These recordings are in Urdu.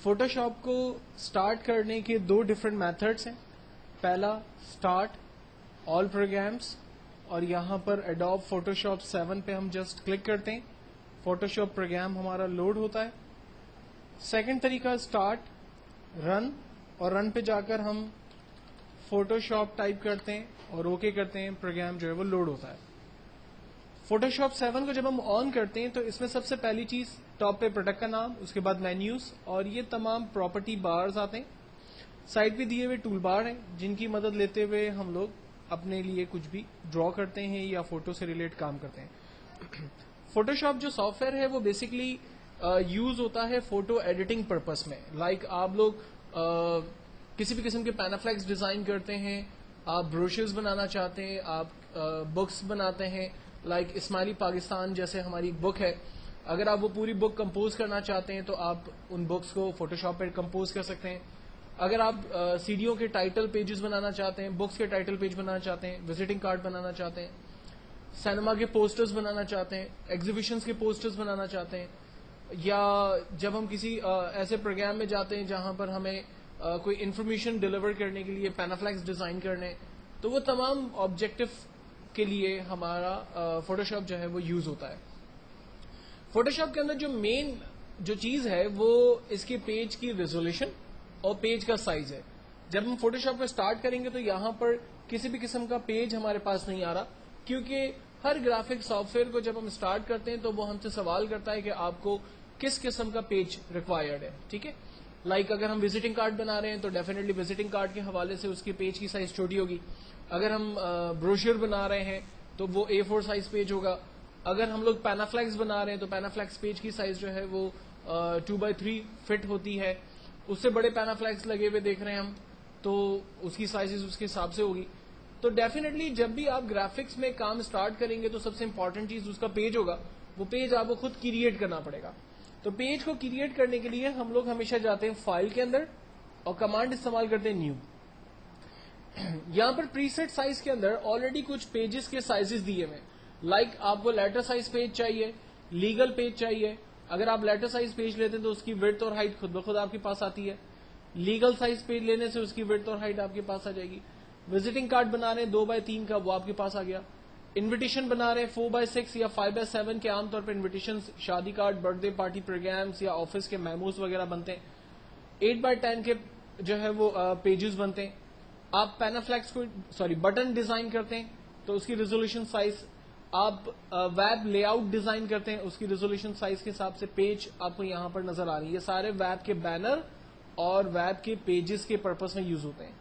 فوٹوشاپ کو سٹارٹ کرنے کے دو ڈفرینٹ میتھڈس ہیں. پہلا سٹارٹ آل پروگرامس, اور یہاں پر ایڈوب فوٹوشاپ 7 پہ ہم جسٹ کلک کرتے ہیں, فوٹوشاپ پروگرام ہمارا لوڈ ہوتا ہے. سیکنڈ طریقہ سٹارٹ رن, اور رن پہ جا کر ہم فوٹوشاپ ٹائپ کرتے ہیں اور اوکے کرتے ہیں, پروگرام جو ہے وہ لوڈ ہوتا ہے. فوٹوشاپ 7 کو جب ہم آن کرتے ہیں تو اس میں سب سے پہلی چیز ٹاپ پہ پروڈکٹ کا نام, اس کے بعد مینیوز, اور یہ تمام پراپرٹی بارز آتے ہیں. سائڈ پہ دیے ہوئے ٹول بار ہیں جن کی مدد لیتے ہوئے ہم لوگ اپنے لیے کچھ بھی ڈرا کرتے ہیں یا فوٹو سے ریلیٹ کام کرتے ہیں. فوٹوشاپ جو سافٹ ویئر ہے وہ بیسکلی یوز ہوتا ہے فوٹو ایڈیٹنگ پرپز میں. لائک آپ لوگ کسی بھی قسم کے پینافلیکس ڈیزائن کرتے ہیں, آپ بروشرز بنانا چاہتے ہیں, آپ بکس بناتے ہیں, لائک اسماعیلی پاکستان جیسے ہماری بک ہے, اگر آپ وہ پوری بک کمپوز کرنا چاہتے ہیں تو آپ ان بکس کو فوٹوشاپ پہ کمپوز کر سکتے ہیں. اگر آپ سیڈیوں کے ٹائٹل پیجز بنانا چاہتے ہیں, بکس کے ٹائٹل پیج بنانا چاہتے ہیں, وزٹنگ کارڈ بنانا چاہتے ہیں, سینما کے پوسٹرز بنانا چاہتے ہیں, ایگزیبیشنز کے پوسٹرز بنانا چاہتے ہیں, یا جب ہم کسی ایسے پروگرام میں جاتے ہیں جہاں پر ہمیں کوئی انفارمیشن ڈیلیور کرنے کے لیے پینافلیکس ڈیزائن کرنے, تو وہ تمام آبجیکٹو کے لیے ہمارا فوٹوشاپ جو ہے وہ یوز ہوتا ہے. فوٹوشاپ کے اندر جو مین جو چیز ہے وہ اس کے پیج کی ریزولوشن اور پیج کا سائز ہے. جب ہم فوٹوشاپ کو سٹارٹ کریں گے تو یہاں پر کسی بھی قسم کا پیج ہمارے پاس نہیں آ رہا, کیونکہ ہر گرافک سافٹ ویئر کو جب ہم سٹارٹ کرتے ہیں تو وہ ہم سے سوال کرتا ہے کہ آپ کو کس قسم کا پیج ریکوائرڈ ہے. ٹھیک ہے, لائک اگر ہم وزٹنگ کارڈ بنا رہے ہیں تو ڈیفینیٹلی وزٹنگ کارڈ کے حوالے سے اس کے پیج کی سائز چھوٹی ہوگی. اگر ہم بروشر بنا رہے ہیں تو وہ A4 سائز پیج ہوگا. اگر ہم لوگ پینافلیکس بنا رہے ہیں تو پینافلیکس پیج کی سائز جو ہے وہ 2x3 فٹ ہوتی ہے. اس سے بڑے پینافلیکس لگے ہوئے دیکھ رہے ہیں ہم تو اس کی سائز اس کے حساب سے ہوگی. تو ڈیفینیٹلی جب بھی آپ گرافکس میں کام سٹارٹ کریں گے تو سب سے امپورٹنٹ چیز اس کا پیج ہوگا. وہ پیج آپ کو خود کریٹ کرنا پڑے گا. تو پیج کو کریٹ کرنے کے لیے ہم لوگ ہمیشہ جاتے ہیں فائل کے اندر اور کمانڈ استعمال کرتے ہیں نیو. یہاں پر پری سیٹ سائز کے اندر آلریڈی کچھ پیجز کے سائزز دیے ہوئے, لائک آپ کو لیٹر سائز پیج چاہیے, لیگل پیج چاہیے. اگر آپ لیٹر سائز پیج لیتے ہیں تو اس کی وڈتھ اور ہائٹ خود بخود آپ کے پاس آتی ہے. لیگل سائز پیج لینے سے اس کی وڈتھ اور ہائٹ آپ کے پاس آ جائے گی. وزٹنگ کارڈ بنا رہے ہیں 2x3 کا, وہ آپ کے پاس آ گیا. انویٹیشن بنا رہے ہیں 4x6 یا 5x7 کے, عام طور پہ انویٹیشن شادی card, birthday party programs یا آفس کے میموز وغیرہ بنتے ہیں. 8x10 کے جو ہے وہ پیجز بنتے ہیں. آپ پینافلیکس کو بٹن ڈیزائن کرتے ہیں تو اس کی ریزولوشن سائز, آپ ویب لے آؤٹ ڈیزائن کرتے ہیں اس کی ریزولوشن سائز کے حساب سے پیج آپ کو یہاں پر نظر آ رہی ہے. یہ سارے ویب کے بینر اور ویب کے پیجز کے پرپز میں یوز ہوتے ہیں.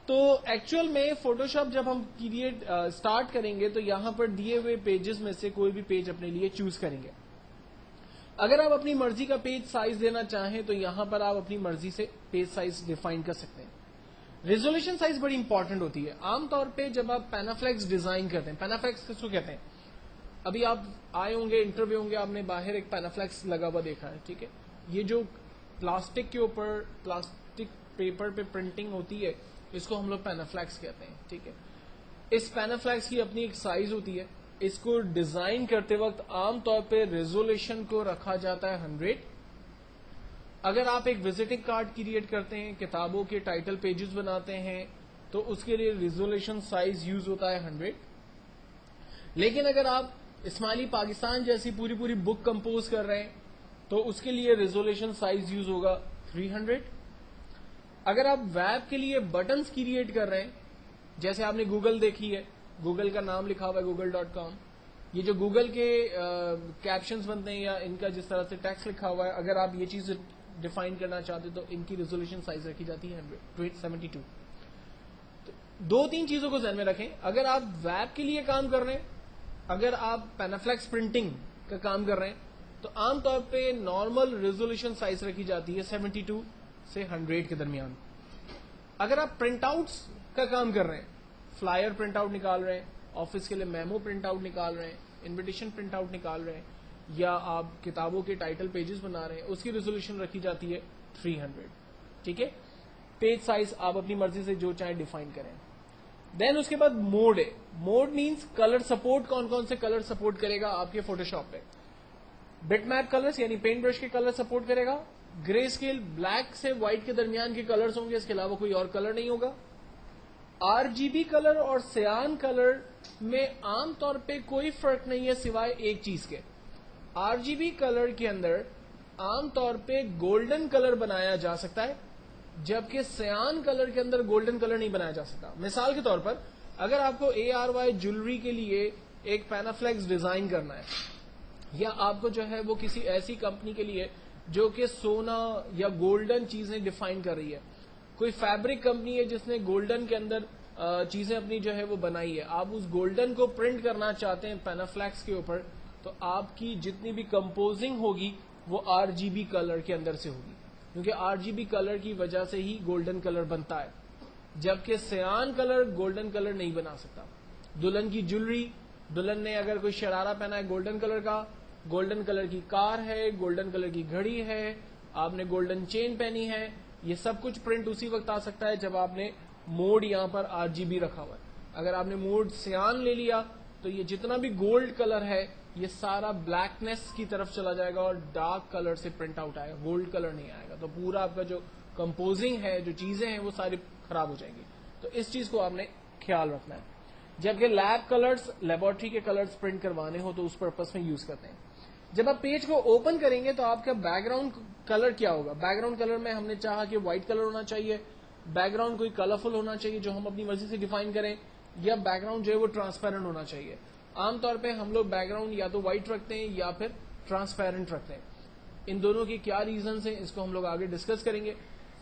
تو ایکچوئل میں فوٹوشاپ جب ہم کریٹ سٹارٹ کریں گے تو یہاں پر دیے ہوئے پیجز میں سے کوئی بھی پیج اپنے لیے چوز کریں گے. اگر آپ اپنی مرضی کا پیج سائز دینا چاہیں تو یہاں پر آپ اپنی مرضی سے پیج سائز ڈیفائن کر سکتے ہیں. ریزولوشن سائز بڑی امپورٹنٹ ہوتی ہے. عام طور پہ جب آپ پینافلیکس ڈیزائن کرتے ہیں, پینافلیکس کس کو کہتے ہیں, ابھی آپ آئے ہوں گے انٹرویو ہوں گے, آپ نے باہر ایک پینافلیکس لگا ہوا دیکھا ہے. ٹھیک ہے, یہ جو پلاسٹک کے اوپر پلاسٹک پیپر پہ پرنٹنگ ہوتی ہے اس کو ہم لوگ پینافلیکس کہتے ہیں. ٹھیک ہے, اس پینافلیکس کی اپنی ایک سائز ہوتی ہے. اس کو ڈیزائن کرتے وقت عام طور پہ ریزولوشن کو رکھا جاتا ہے 100. اگر آپ ایک وزٹنگ کارڈ کریٹ کرتے ہیں, کتابوں کے ٹائٹل پیجز بناتے ہیں تو اس کے لیے ریزولوشن سائز یوز ہوتا ہے 100. لیکن اگر آپ اسماعیلی پاکستان جیسی پوری بک کمپوز کر رہے ہیں تو اس کے لیے ریزولوشن سائز یوز ہوگا 300. اگر آپ ویب کے لیے بٹنز کریٹ کر رہے ہیں, جیسے آپ نے گوگل دیکھی ہے, گوگل کا نام لکھا ہوا ہے google.com, یہ جو گوگل کے کیپشنز بنتے ہیں یا ان کا جس طرح سے ٹیکسٹ لکھا ہوا ہے, اگر آپ یہ چیز ڈیفائن کرنا چاہتے تو ان کی ریزولوشن سائز رکھی جاتی ہے 72. تو 2-3 چیزوں کو ذہن میں رکھیں. اگر آپ ویب کے لیے کام کر رہے ہیں, اگر آپ پینافلیکس پرنٹنگ کا کام کر رہے ہیں تو عام طور پہ نارمل ریزولوشن سائز رکھی جاتی ہے 72 سے 100 کے درمیان. اگر آپ پرنٹ آؤٹس کا کام کر رہے ہیں, فلائر پرنٹ آؤٹ نکال رہے ہیں, آفس کے لیے میمو پرنٹ آؤٹ نکال رہے ہیں, انویٹیشن پرنٹ آؤٹ نکال رہے ہیں, یا آپ کتابوں کے ٹائٹل پیجز بنا رہے ہیں, اس کی ریزولوشن رکھی جاتی ہے 300. ٹھیک ہے, پیج سائز آپ اپنی مرضی سے جو چاہیں ڈیفائن کریں. دین اس کے بعد موڈ ہے. موڈ مینس کلر سپورٹ, کون کون سے کلر سپورٹ کرے گا آپ کے فوٹوشاپ پہ. بٹ میپ کلرز یعنی پینٹ برش کے کلر سپورٹ کرے گا. گرے اسکیل بلیک سے وائٹ کے درمیان کے کلرز ہوں گے, اس کے علاوہ کوئی اور کلر نہیں ہوگا. آر جی بی کلر اور سیان کلر میں عام طور پہ کوئی فرق نہیں ہے سوائے ایک چیز کے. آر جی بی کلر کے اندر عام طور پہ گولڈن کلر بنایا جا سکتا ہے, جبکہ سیان کلر کے اندر گولڈن کلر نہیں بنایا جا سکتا. مثال کے طور پر اگر آپ کو اے آر وائی جولری کے لیے ایک پینافلیکس ڈیزائن کرنا ہے, یا آپ کو جو ہے وہ کسی ایسی کمپنی کے لیے جو کہ سونا یا گولڈن چیزیں ڈیفائن کر رہی ہے, کوئی فیبرک کمپنی ہے جس نے گولڈن کے اندر چیزیں اپنی جو ہے وہ بنائی ہے, آپ اس گولڈن کو پرنٹ کرنا چاہتے ہیں پینافلیکس کے اوپر, تو آپ کی جتنی بھی کمپوزنگ ہوگی وہ آر جی بی کلر کے اندر سے ہوگی, کیونکہ آر جی بی کلر کی وجہ سے ہی گولڈن کلر بنتا ہے, جبکہ سیان کلر گولڈن کلر نہیں بنا سکتا. دلہن کی جولری, دلہن نے اگر کوئی شرارہ پہنا ہے گولڈن کلر کا, گولڈن کلر کی کار ہے, گولڈن کلر کی گھڑی ہے, آپ نے گولڈن چین پہنی ہے, یہ سب کچھ پرنٹ اسی وقت آ سکتا ہے جب آپ نے موڈ یہاں پر آر جی بی رکھا ہوا ہے. اگر آپ نے موڈ سیان لے لیا تو یہ جتنا بھی گولڈ کلر ہے یہ سارا بلیکنیس کی طرف چلا جائے گا اور ڈارک کلر سے پرنٹ آؤٹ آئے گا, گولڈ کلر نہیں آئے گا, تو پورا آپ کا جو کمپوزنگ ہے, جو چیزیں ہیں وہ ساری خراب ہو جائیں گی. تو اس چیز کو آپ نے خیال رکھنا ہے. جبکہ لیب کلرز, لیبورٹری کے کلرز پرنٹ کروانے ہو تو اس پرپز میں یوز کرتے ہیں. جب آپ پیج کو اوپن کریں گے تو آپ کا بیک گراؤنڈ کلر کیا ہوگا؟ بیک گراؤنڈ کلر میں ہم نے چاہا کہ وائٹ کلر ہونا چاہیے, بیک گراؤنڈ کوئی کلرفل ہونا چاہیے جو ہم اپنی مرضی سے ڈیفائن کریں, یا بیک گراؤنڈ جو ہے وہ ٹرانسپیرنٹ ہونا چاہیے. عام طور پہ ہم لوگ بیک گراؤنڈ یا تو وائٹ رکھتے ہیں یا پھر ٹرانسپیرنٹ رکھتے ہیں. ان دونوں کی کیا ریزنز ہیں اس کو ہم لوگ آگے ڈسکس کریں گے.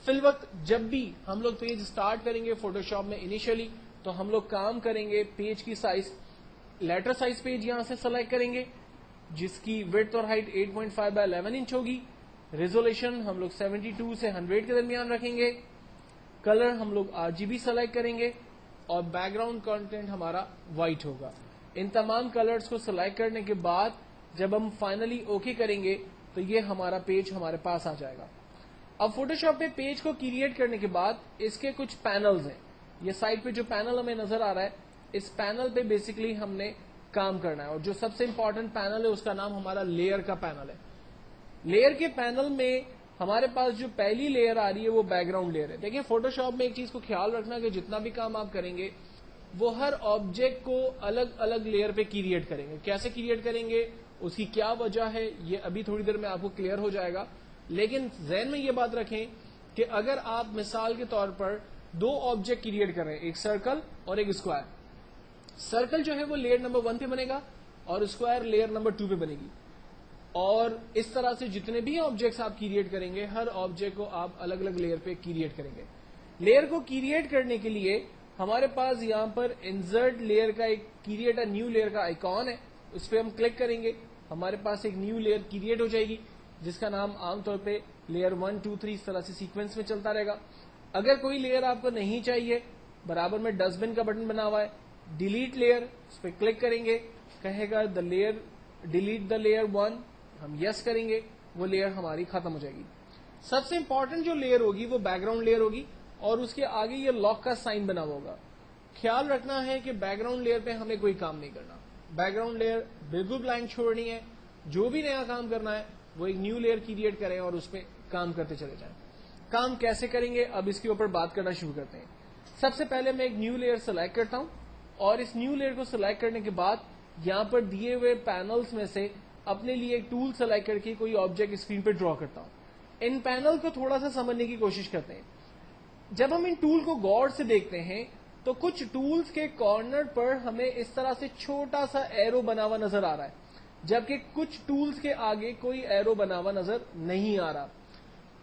فی الوقت جب بھی ہم لوگ پیج سٹارٹ کریں گے فوٹوشاپ میں انیشیلی, تو ہم لوگ کام کریں گے پیج کی سائز, لیٹر سائز پیج یہاں سے سلیکٹ کریں گے جس کی وڈتھ اور ہائٹ 8.5 بائی 11 انچ ہوگی. ریزولیشن ہم لوگ 72 سے 100 کے درمیان رکھیں گے. کلر ہم لوگ آر جی بی سلیکٹ کریں گے اور بیک گراؤنڈ کانٹینٹ ہمارا وائٹ ہوگا. ان تمام کلرز کو سلیکٹ کرنے کے بعد جب ہم فائنلی اوکے کریں گے تو یہ ہمارا پیج ہمارے پاس آ جائے گا. اب فوٹوشاپ پہ پیج کو کریٹ کرنے کے بعد اس کے کچھ پینلز ہیں. یہ سائڈ پہ جو پینل ہمیں نظر آ رہا ہے, اس پینل پہ بیسکلی ہم نے کام کرنا ہے, اور جو سب سے امپورٹنٹ پینل ہے اس کا نام ہمارا لیئر کا پینل ہے. لیئر کے پینل میں ہمارے پاس جو پہلی لیئر آ رہی ہے وہ بیک گراؤنڈ لیئر ہے. دیکھیں فوٹوشاپ میں ایک چیز کو خیال رکھنا کہ جتنا بھی کام آپ کریں گے وہ ہر آبجیکٹ کو الگ الگ لیئر پہ کریٹ کریں گے. کیسے کریٹ کریں گے, اس کی کیا وجہ ہے, یہ ابھی تھوڑی دیر میں آپ کو کلیئر ہو جائے گا. لیکن ذہن میں یہ بات رکھیں کہ اگر آپ مثال کے طور پر دو آبجیکٹ کریٹ کر رہے ہیں, ایک سرکل اور ایک اسکوائر, سرکل جو ہے وہ لیئر نمبر 1 پہ بنے گا اور اسکوائر لیئر نمبر 2 پہ بنے گی, اور اس طرح سے جتنے بھی آبجیکٹس آپ کریٹ کریں گے ہر آبجیکٹ کو آپ الگ الگ لیئر پہ کریٹ کریں گے. لیئر کو کریٹ کرنے کے لیے ہمارے پاس یہاں پر انسرٹ لیئر کا ایک کریٹ اے نیو لیئر کا آئیکن ہے, اس پہ ہم کلک کریں گے, ہمارے پاس ایک نیو لیئر کریٹ ہو جائے گی جس کا نام عام طور پہ لیئر 1 2 3 اس طرح سے سیکوینس میں چلتا رہے گا. اگر کوئی لیئر آپ کو نہیں چاہیے, برابر میں ڈسٹ بن کا بٹن بنا ہوا ہے, ڈیلیٹ لیئر, اس پہ کلک کریں گے, کہے گا دا لیئر ڈیلیٹ دا لیئر 1, ہم یس کریں گے, وہ لیئر ہماری ختم ہو جائے گی. سب سے امپورٹنٹ جو لیئر ہوگی وہ بیک گراؤنڈ لیئر ہوگی, اور اس کے آگے یہ لاک کا سائن بنا ہوگا. خیال رکھنا ہے کہ بیک گراؤنڈ لیئر پہ ہمیں کوئی کام نہیں کرنا, بیک گراؤنڈ لیئر بالکل بلینک چھوڑنی ہے. جو بھی نیا کام کرنا ہے وہ ایک نیو لیئر کریٹ کریں اور اس پہ کام کرتے چلے جائیں. کام کیسے کریں گے اب اس کے اوپر بات کرنا شروع کرتے ہیں. سب سے پہلے میں ایک نیو لیئر سلیکٹ کرتا ہوں, اور اس نیو لیئر کو سلیکٹ کرنے کے بعد یہاں پر دیے ہوئے پینلز میں سے اپنے لیے ایک ٹول سلیکٹ کر کے کوئی آبجیکٹ اسکرین پہ ڈرا کرتا ہوں. ان پینل کو تھوڑا سا سمجھنے کی کوشش کرتے ہیں. جب ہم ان ٹول کو غور سے دیکھتے ہیں تو کچھ ٹولز کے کارنر پر ہمیں اس طرح سے چھوٹا سا ایرو بنا ہوا نظر آ رہا ہے, جبکہ کچھ ٹولز کے آگے کوئی ایرو بنا ہوا نظر نہیں آ رہا.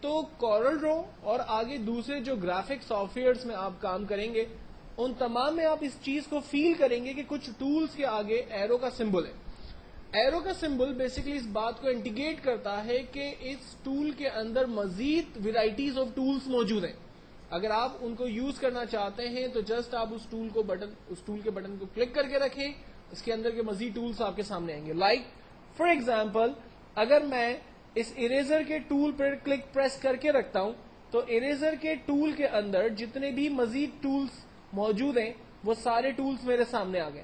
تو کورل ڈرا اور آگے دوسرے جو گرافک سافٹ ویئرز میں آپ کام کریں گے ان تمام میں آپ اس چیز کو فیل کریں گے کہ کچھ ٹولز کے آگے ایرو کا سمبل ہے. ایرو کا سمبل بیسکلی اس بات کو انڈیکیٹ کرتا ہے کہ اس ٹول کے اندر مزید ویرائٹیز آف ٹولز موجود ہیں. اگر آپ ان کو یوز کرنا چاہتے ہیں تو جسٹ آپ اس ٹول کے بٹن کو کلک کر کے رکھیں, اس کے اندر کے مزید ٹولز آپ کے سامنے آئیں گے. لائک فار ایگزامپل اگر میں اس اریزر کے ٹول پر کلک پریس کر کے رکھتا ہوں تو اریزر کے ٹول کے اندر جتنے بھی مزید ٹولز موجود ہیں وہ سارے ٹولز میرے سامنے آ گئے.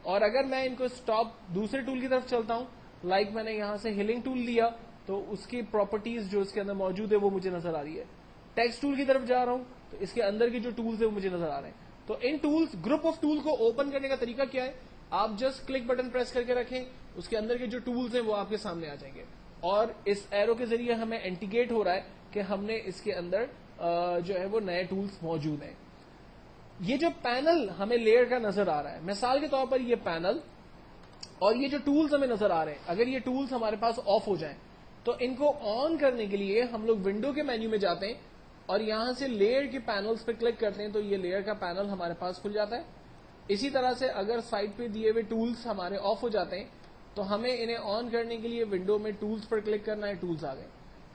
اور اگر میں ان کو اسٹاپ دوسرے ٹول کی طرف چلتا ہوں لائک میں نے یہاں سے ہلنگ ٹول لیا تو اس کی پراپرٹیز جو اس کے اندر موجود ہے وہ مجھے نظر آ رہی ہے. ٹیکسٹ ٹول کی طرف جا رہا ہوں تو اس کے اندر کے جو ٹولز ہیں وہ مجھے نظر آ رہے ہیں. تو ان ٹولز گروپ آف ٹول کو اوپن کرنے کا طریقہ کیا ہے؟ آپ جسٹ کلک بٹن پریس کر کے رکھیں, اس کے اندر کے جو ٹولز ہیں وہ آپ کے سامنے آ جائیں گے, اور اس ایرو کے ذریعے ہمیں انڈیکیٹ ہو رہا ہے کہ ہم نے اس کے اندر جو ہے وہ نئے ٹولز موجود ہیں. یہ جو پینل ہمیں لیئر کا نظر آ رہا ہے, مثال کے طور پر یہ پینل اور یہ جو ٹولز ہمیں نظر آ رہے ہیں, اگر یہ ٹولز ہمارے پاس آف ہو جائیں تو ان کو آن کرنے کے لیے ہم لوگ ونڈو کے مینیو میں جاتے ہیں اور یہاں سے لیئر کے پینلز پہ کلک کرتے ہیں تو یہ لیئر کا پینل ہمارے پاس کھل جاتا ہے. اسی طرح سے اگر سائڈ پہ دیے ہوئے ٹولز ہمارے آف ہو جاتے ہیں تو ہمیں انہیں آن کرنے کے لیے ونڈو میں ٹولز پر کلک کرنا ہے, ٹولز آ گئے.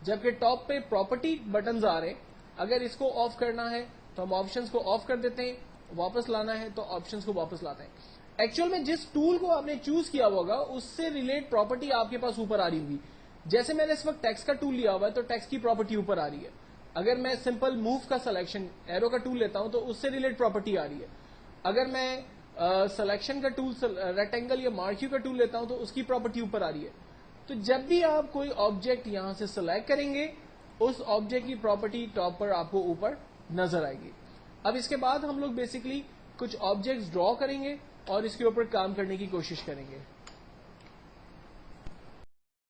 جبکہ ٹاپ پہ پراپرٹی بٹنز آ رہے ہیں, اگر اس کو آف کرنا ہے تو ہم آپشنز کو آف کر دیتے ہیں, واپس لانا ہے تو آپشنز کو واپس لاتے ہیں. ایکچوئل میں جس ٹول کو آپ نے چوز کیا ہوگا اس سے ریلیٹ پراپرٹی آپ کے پاس اوپر آ رہی ہوگی. جیسے میں نے اس وقت ٹیکسٹ کا ٹول لیا ہوا ہے تو ٹیکسٹ کی پراپرٹی اوپر آ رہی ہے. اگر میں سمپل موو کا سلیکشن ایرو کا ٹول لیتا ہوں تو اس سے ریلیٹ پراپرٹی آ رہی ہے. اگر میں سلیکشن کا ٹول ریکٹینگل یا مارکیو کا ٹول لیتا ہوں تو اس کی پراپرٹی اوپر آ رہی ہے. تو جب بھی آپ کوئی آبجیکٹ یہاں سے سلیکٹ کریں گے اس آبجیکٹ کی پراپرٹی ٹاپ پر آپ کو اوپر نظر آئے گی. اب اس کے بعد ہم لوگ بیسکلی کچھ آبجیکٹس ڈرا کریں گے اور اس کے اوپر کام کرنے کی کوشش کریں گے.